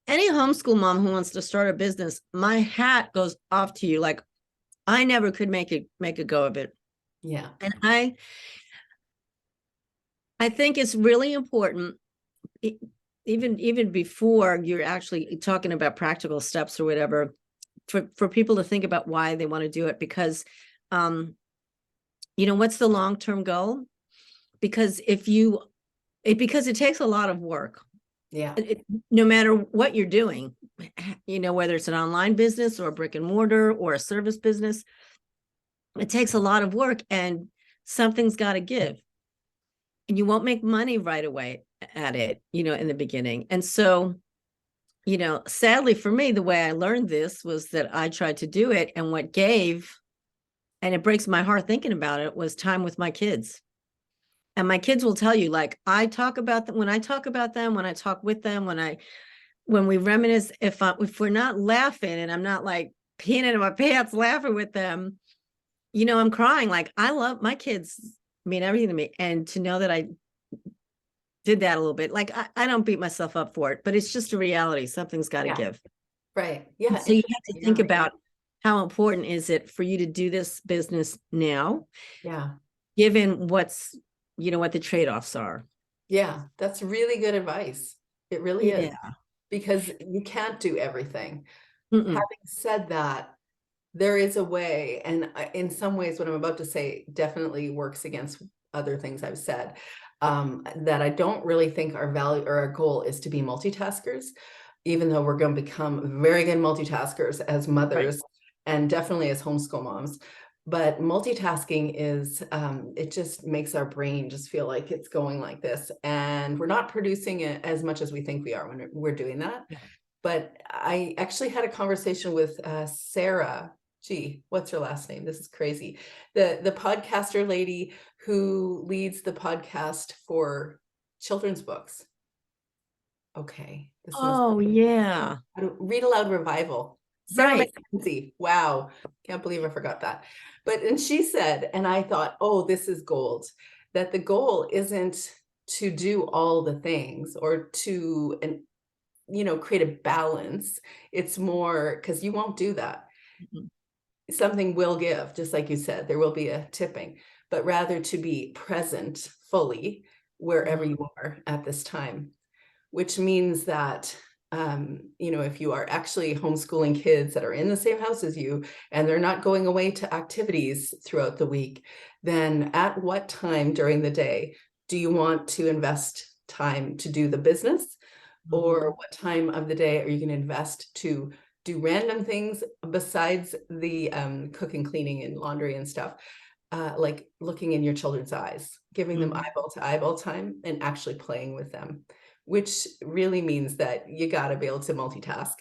any homeschool mom who wants to start a business, my hat goes off to you. Like, I never could make a go of it. Yeah. And I think it's really important, even before you're actually talking about practical steps or whatever, for people to think about why they want to do it, because what's the long-term goal? Because because it takes a lot of work. Yeah. No matter what you're doing, whether it's an online business or a brick and mortar or a service business, it takes a lot of work, and something's got to give. And you won't make money right away at it, in the beginning. And so, sadly for me, the way I learned this was that I tried to do it, and what gave, and it breaks my heart thinking about it, was time with my kids. And my kids will tell you, like, I talk about them, when I talk about them, when I talk with them, when we reminisce, if we're not laughing and I'm not like peeing in my pants laughing with them, I'm crying. Like, I love my kids, mean everything to me. And to know that I did that a little bit, like, I don't beat myself up for it, but it's just a reality. Something's got to Yeah. give. Right. Yeah. So you have to You're think right. about how important is it for you to do this business now, Yeah. given what the trade-offs are. Yeah. That's really good advice. It really is, Yeah. because you can't do everything. Mm-mm. Having said that, there is a way, and in some ways, what I'm about to say definitely works against other things I've said, that I don't really think our value or our goal is to be multitaskers, even though we're going to become very good multitaskers as Right. mothers and definitely as homeschool moms. But multitasking is, it just makes our brain just feel like it's going like this, and we're not producing it as much as we think we are when we're doing that. Yeah. But I actually had a conversation with Sarah. Gee, what's her last name? This is crazy. The podcaster lady who leads the podcast for children's books. Okay, this must Oh, yeah. Read Aloud Revival. Sarah Right. McKenzie. Wow, can't believe I forgot that. And she said, and I thought, oh, this is gold. That the goal isn't to do all the things or to create a balance. It's more because you won't do that. Mhm. Something will give, just like you said, there will be a tipping, but rather to be present fully wherever Mhm. you are at this time, which means that if you are actually homeschooling kids that are in the same house as you and they're not going away to activities throughout the week, then at what time during the day do you want to invest time to do the business? Or Mhm. what time of the day are you going to invest to do random things besides the cooking, cleaning, and laundry and stuff? Like looking in your children's eyes, giving them Mhm. eyeball to eyeball time and actually playing with them, which really means that you got to be able to multitask,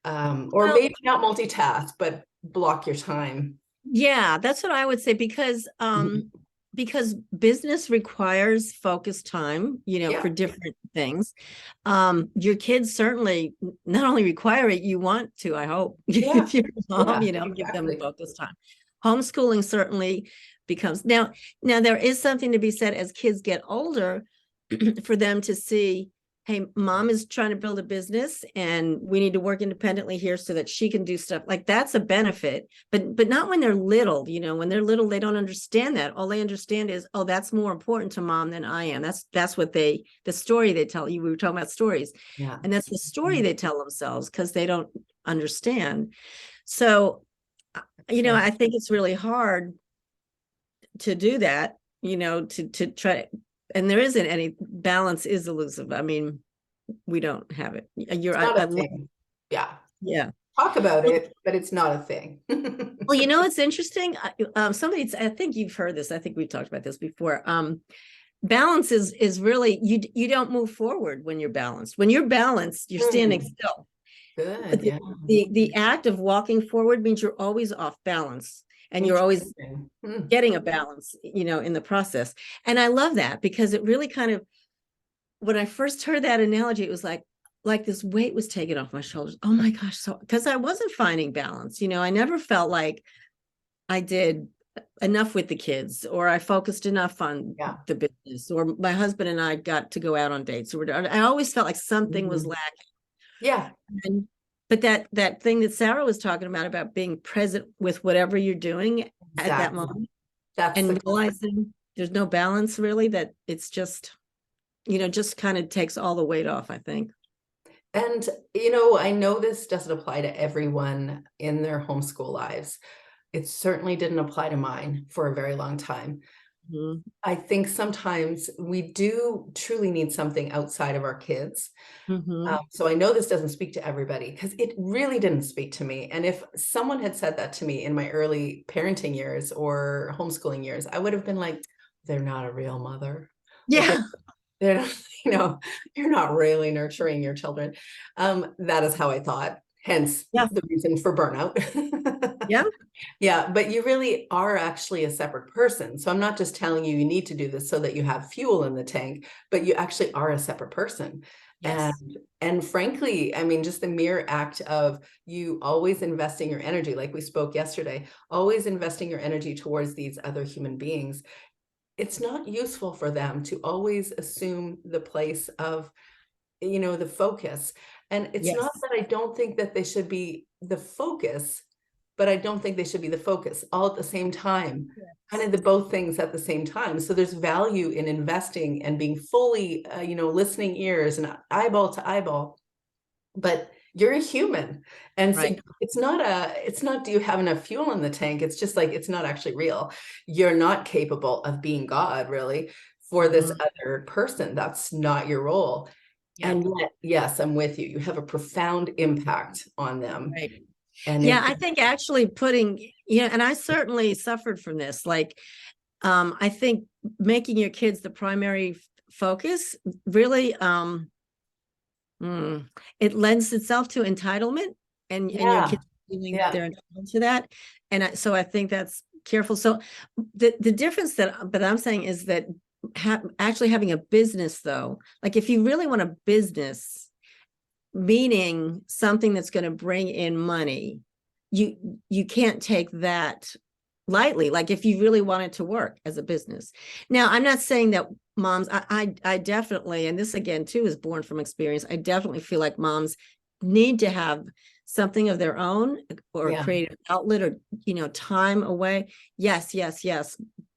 or Well, maybe not multitask, but block your time. yeah, that's what I would say Mhm. because business requires focused time, Yeah, for different things. Your kids certainly not only require it, you want to, I hope, yeah, if you're a mom, yeah, give them exactly. focused time. Homeschooling certainly becomes now there is something to be said as kids get older for them to see, hey, mom is trying to build a business and we need to work independently here so that she can do stuff. Like, that's a benefit, but not when they're little. When they're little, they don't understand that. All they understand is, oh, that's more important to mom than I am. That's what the story they tell you. We were talking about stories, Yeah. and that's the story they tell themselves because they don't understand. So, Yeah. I think it's really hard to do that, to try, and there isn't any balance, is elusive. I mean, we don't have it. It's not a thing. Yeah. Yeah. Talk about Well, it, but it's not a thing. it's interesting. I think you've heard this. I think we've talked about this before. Balance is really, you don't move forward when you're balanced. When you're balanced, you're standing Mm, still. But good. the, Yeah. the act of walking forward means you're always off balance and you're always Interesting. Hmm. getting a balance, in the process. And I love that because it really kind of, when I first heard that analogy, it was like this weight was taken off my shoulders. Oh my gosh. So, because I wasn't finding balance, I never felt like I did enough with the kids, or I focused enough on Yeah. the business, or my husband and I got to go out on dates, or I always felt like something was Mhm. lacking. Yeah. And, but that thing that Sarah was talking about being present with whatever you're doing at that Exactly. moment, That's the and realizing there's no balance really, that it's just kind of takes all the weight off, I think. And, I know this doesn't apply to everyone in their homeschool lives. It certainly didn't apply to mine for a very long time. Mhm. I think sometimes we do truly need something outside of our kids. Mhm. So I know this doesn't speak to everybody because it really didn't speak to me. And if someone had said that to me in my early parenting years or homeschooling years, I would have been like, they're not a real mother. Like Yeah. they're not, you're not really nurturing your children. That is how I thought. Hence Yeah. the reason for burnout. Yeah. Yeah, but you really are actually a separate person. So I'm not just telling you you need to do this so that you have fuel in the tank, but you actually are a separate person. Yes. And frankly, I mean, just the mere act of you always investing your energy, like we spoke yesterday, always investing your energy towards these other human beings, it's not useful for them to always assume the place of, the focus. And it's not Yes. that I don't think that they should be the focus, but I don't think they should be the focus all at the same time, kind Yes. of the both things at the same time. So there's value in investing and being fully, listening ears and eyeball to eyeball, but you're a human. And so Right. it's not, do you have enough fuel in the tank? It's just like, it's not actually real. You're not capable of being God, really, for this Mhm. other person. That's not your role. Yeah. And yet, yes, I'm with you. You have a profound impact on them. Right. And Yeah, I think actually putting, and I certainly suffered from this. Like, I think making your kids the primary focus really, it lends itself to entitlement, and your yeah, kids feeling yeah, they're entitled to that. And so I think that's careful. So the difference that I'm saying is that actually having a business, though, like if you really want a business, meaning something that's going to bring in money, you can't take that lightly. Like if you really want it to work as a business. Now, I'm not saying that moms, I definitely, and this again too is born from experience, I definitely feel like moms need to have something of their own, or a yeah. creative outlet, or time away. Yes, yes, yes.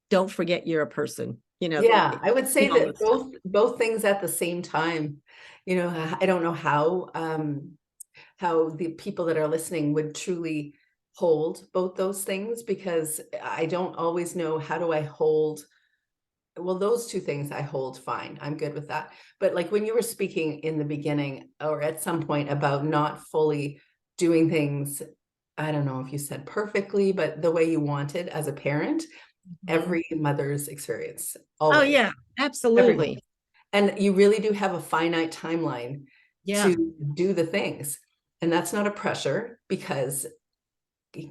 Don't forget you're a person, Yeah, I would say all that this stuff. both things at the same time. I don't know how the people that are listening would truly hold both those things, because I don't always know, how do I hold, well, those two things I hold fine. I'm good with that. But like when you were speaking in the beginning or at some point about not fully doing things, I don't know if you said perfectly, but the way you wanted as a parent, Mhm. every mother's experience, Oh always, yeah, everyone. absolutely. And you really do have a finite timeline Yeah, to do the things. And that's not a pressure, because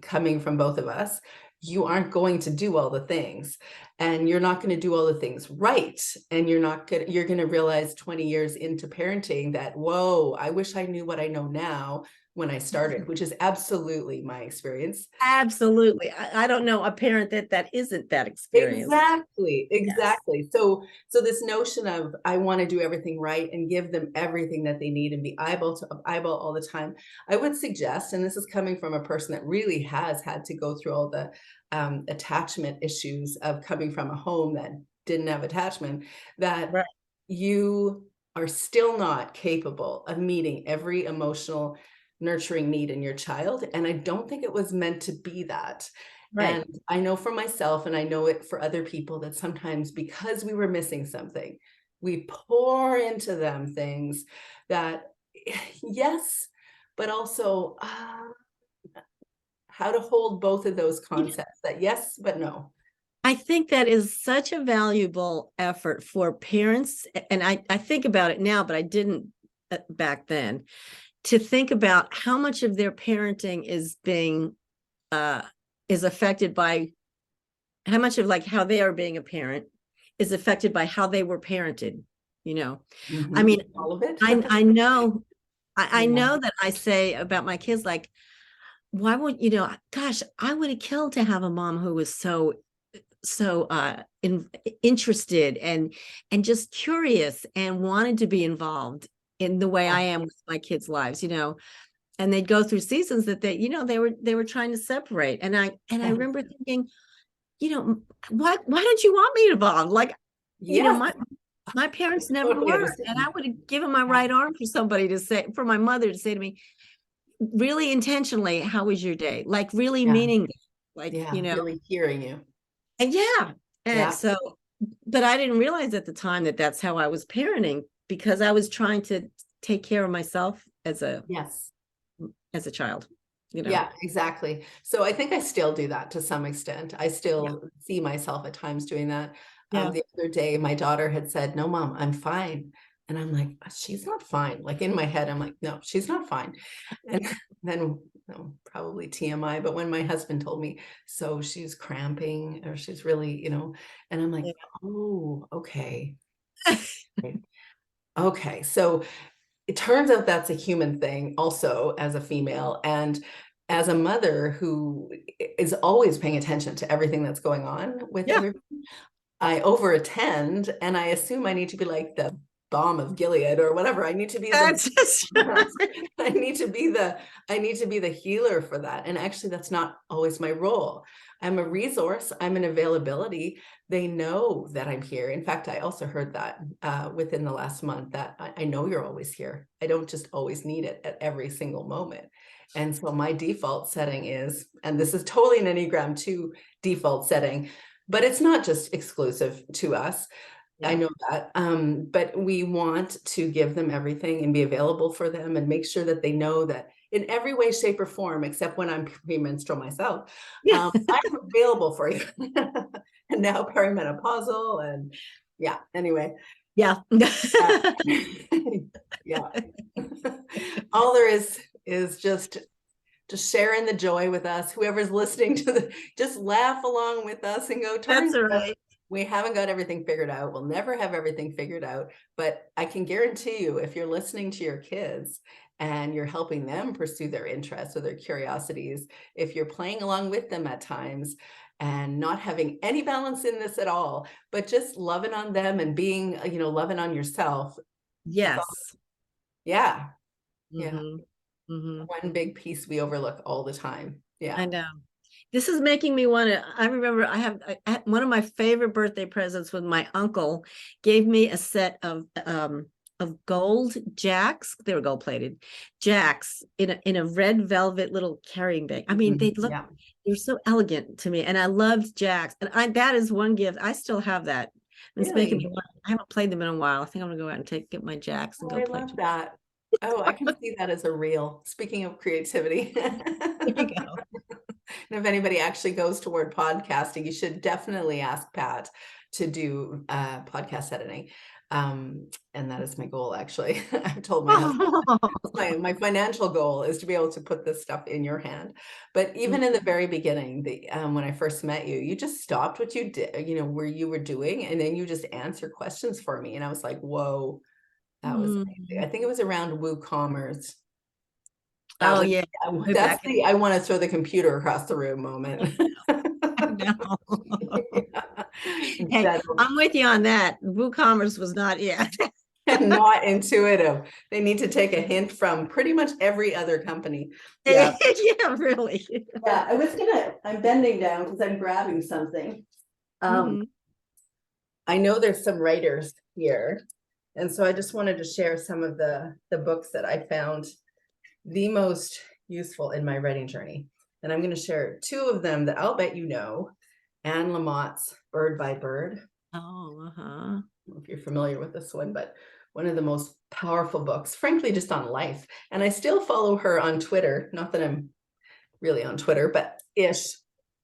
coming from both of us, you aren't going to do all the things, and you're not going to do all the things right. And you're going to realize 20 years into parenting that, whoa, I wish I knew what I know now when I started, which is absolutely my experience. absolutely. I don't know a parent that isn't that experienced. Exactly, Yes. exactly. So this notion of, I want to do everything right and give them everything that they need and be eyeball to eyeball all the time. I would suggest, and this is coming from a person that really has had to go through all the attachment issues of coming from a home that didn't have attachment, that Right. you are still not capable of meeting every emotional nurturing need in your child. And I don't think it was meant to be that. Right. And I know for myself, and I know it for other people, that sometimes because we were missing something, we pour into them things that, yes, but also how to hold both of those concepts, that yes, but no. I think that is such a valuable effort for parents. And I think about it now, but I didn't back then, to think about how much of their parenting uh, is affected by how much of like how they are being a parent is affected by how they were parented. You know, I Mhm. mean, All of it. I know, I Yeah. know that I say about my kids, like, why would, gosh, I would have killed to have a mom who was so interested and just curious and wanted to be involved in the way I am with my kids' lives, and they'd go through seasons that they were trying to separate. And I Yeah. remember thinking, why don't you want me involved? Like, you know, Yes, my parents never totally were. And I understand. would have given my Yeah. right arm for my mother to say to me, really intentionally, how was your day? Like really Yeah. meaning that. Like, Yeah. Really hearing you. and yeah. And Yeah. so, but I didn't realize at the time that that's how I was parenting, because I was trying to take care of myself Yes. as a child, you know. Yeah, exactly. So I think I still do that to some extent. I Yeah. still see myself at times doing that. Yeah. The other day, my daughter had said, "No, mom, I'm fine." And I'm like, "She's not fine." Like in my head, I'm like, "No, she's not fine." And then, probably TMI, but when my husband told me, "So she's cramping or she's really, and I'm like, Yeah. "Oh, okay. Okay." So it turns out that's a human thing also as a female. And as a mother who is always paying attention to everything that's going on with Yeah. everybody, I overattend and I assume I need to be like the balm of Gilead or whatever. I need to be the That's just I need to be the healer for that. And actually that's not always my role. I'm a resource, I'm an availability. They know that I'm here. In fact, I also heard that within the last month, that I know you're always here. I don't just always need it at every single moment. And so my default setting is, and this is totally an Enneagram 2 default setting, but it's not just exclusive to us. I know that, but we want to give them everything and be available for them and make sure that they know that in every way, shape, or form, except when I'm premenstrual myself, yeah. I'm available for you. And now perimenopausal, and yeah, anyway. Yeah. Yeah. All there is just sharing the joy with us. Whoever's listening to just laugh along with us and go, turns That's out right. we haven't got everything figured out. We'll never have everything figured out. But I can guarantee you, if you're listening to your kids and you're helping them pursue their interests or their curiosities, if you're playing along with them at times and not having any balance in this at all, but just loving on them and being, loving on yourself. Yes. Yeah. Yeah. Mm-hmm. Mm-hmm. One big piece we overlook all the time. Yeah. I know. This is making me want to. I remember one of my favorite birthday presents was my uncle gave me a set of gold jacks. They were gold plated jacks in a red velvet little carrying bag. I mean, they were so elegant to me, and I loved jacks. And that is one gift. I still have that. It's making me Really? want. I haven't played them in a while. I think I'm gonna go out and get my jacks and Oh, go I play. love that. Oh, I can see that as a reel. Speaking of creativity. There you go. And if anybody actually goes toward podcasting, you should definitely ask Pat to do podcast editing. And that is my goal, actually. I've told my husband my financial goal is to be able to put this stuff in your hand. But even in the very beginning, when I first met you, you just stopped what you did, where you were doing, and then you just answer questions for me. And I was like, whoa, that was amazing. I think it was around WooCommerce. That Oh was, yeah, way that's back in. the I want to throw the computer across the room moment. I know. Hey, Instead of I'm with you on that. WooCommerce was not yet. not intuitive. They need to take a hint from pretty much every other company. Yeah. Yeah, really. Yeah. I'm bending down because I'm grabbing something. Mhm. I know there's some writers here. And so I just wanted to share some of the books that I found the most useful in my writing journey. And I'm going to share two of them that I'll bet you know. Anne Lamott's Bird by Bird. Oh, uh-huh. I don't know if you're familiar with this one, but one of the most powerful books, frankly, just on life. And I still follow her on Twitter. Not that I'm really on Twitter, but ish.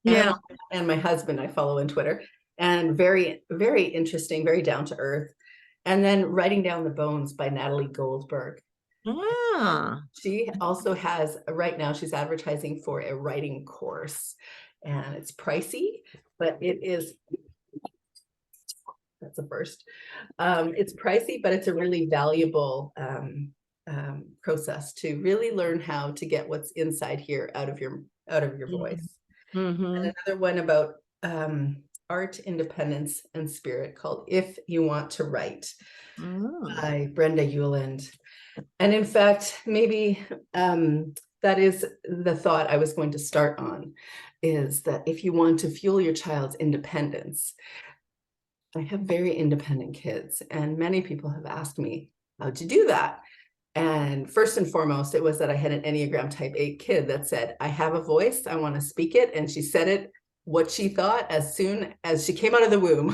Yeah. And my husband I follow on Twitter. And very, very interesting, very down to earth. And then Writing Down the Bones by Natalie Goldberg. Ah. She also has, right now, she's advertising for a writing course. And it's pricey, but that's a first. It's pricey, but it's a really valuable process to really learn how to get what's inside here out of your voice. Mm-hmm. And another one about art, independence, and spirit called If You Want to Write by Brenda Euland. And in fact, maybe that is the thought I was going to start on, is that if you want to fuel your child's independence, I have very independent kids, and many people have asked me how to do that. And first and foremost, it was that I had an Enneagram type 8 kid that said, I have a voice, I want to speak it. And she said it, what she thought, as soon as she came out of the womb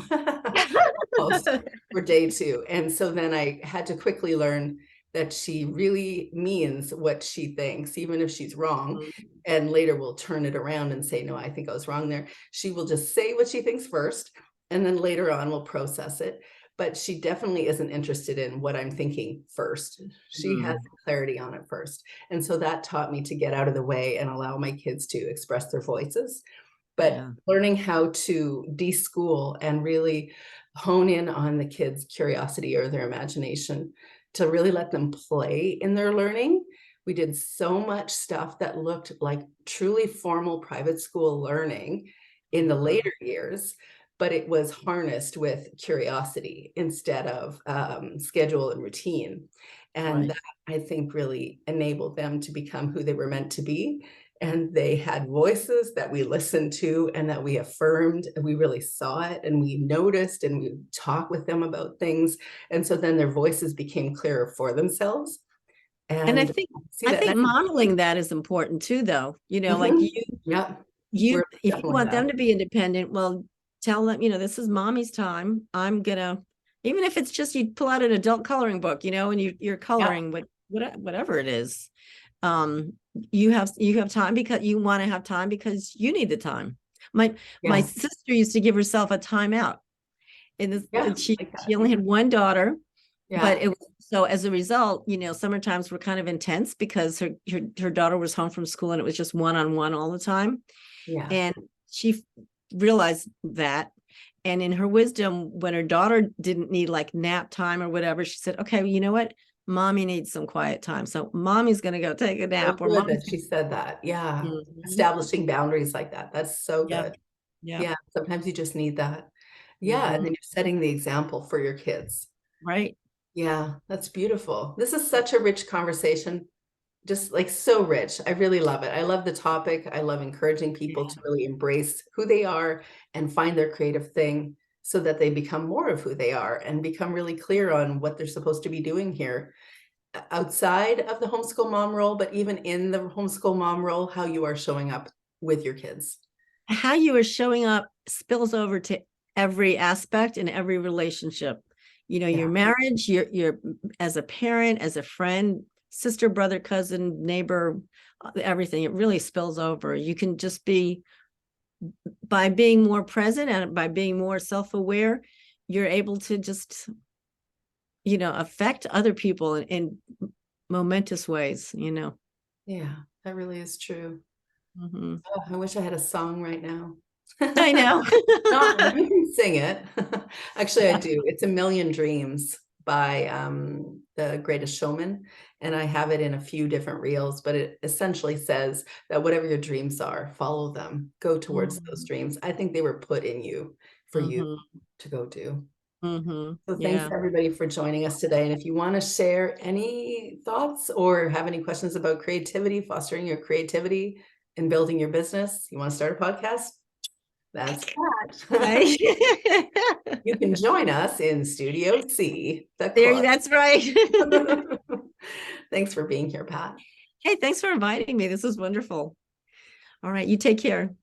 for day 2. And so then I had to quickly learn that she really means what she thinks, even if she's wrong, and later will turn it around and say, no, I think I was wrong there. She will just say what she thinks first, and then later on we'll process it. But she definitely isn't interested in what I'm thinking first. She has clarity on it first. And so that taught me to get out of the way and allow my kids to express their voices. But learning how to de-school and really hone in on the kids' curiosity or their imagination to really let them play in their learning. We did so much stuff that looked like truly formal private school learning in the later years, but it was harnessed with curiosity instead of schedule and routine. And Right. that, I think, really enabled them to become who they were meant to be. And they had voices that we listened to and that we affirmed, and we really saw it and we noticed and we talked with them about things. And so then their voices became clearer for themselves. And And see I that. think modeling that is important too, though. Like Mhm. Yeah, you, we're if you definitely want that. them to be independent, well, tell them, this is mommy's time. I'm gonna, even if it's just you pull out an adult coloring book, and you're Yeah, coloring whatever it is. You have time because you want to have time because you need the time. My yes, sister used to give herself a timeout. yeah, And she like that. she only had one daughter, but Yeah, it was so as a result, summer times were kind of intense because her daughter was home from school and it was just one-on-one all the time. yeah. And she realized that. And in her wisdom, when her daughter didn't need like nap time or whatever, she said, okay, well, you know what? Mommy needs some quiet time. So mommy's going to go take a So nap or good mommy's that she said that. Yeah, Mhm. establishing boundaries like that. That's so Yeah. good. Yeah. Yeah, sometimes you just need that. Yeah, and Mhm. then you're setting the example for your kids. Right. Yeah, that's beautiful. This is such a rich conversation, just like so rich. I really love it. I love the topic. I love encouraging people to Yeah. really embrace who they are and find their creative thing so that they become more of who they are and become really clear on what they're supposed to be doing here outside of the homeschool mom role, but even in the homeschool mom role, how you are showing up with your kids. How you are showing up spills over to every aspect in every relationship. Your Yeah. marriage, your as a parent, as a friend, sister, brother, cousin, neighbor, everything. It really spills over. You can just be by being more present and by being more self-aware, you're able to just, affect other people in momentous ways. Yeah, that really is true. Mhm. Oh, I wish I had a song right now. I know. Not, you can sing it. Actually, I do. It's A Million Dreams by The Greatest Showman. And I have it in a few different reels, but it essentially says that whatever your dreams are, follow them, go towards those Mhm. dreams. I think they were put in you for you Mhm. to go do. Mhm. So thanks Yeah. everybody for joining us today. And if you want to share any thoughts or have any questions about creativity, fostering your creativity and building your business, you want to start a podcast? That's that. Right. You can join us in Studio C, the There, club. that's right. Thanks for being here, Pat. Hey, thanks for inviting me. This was wonderful. All right, you take care.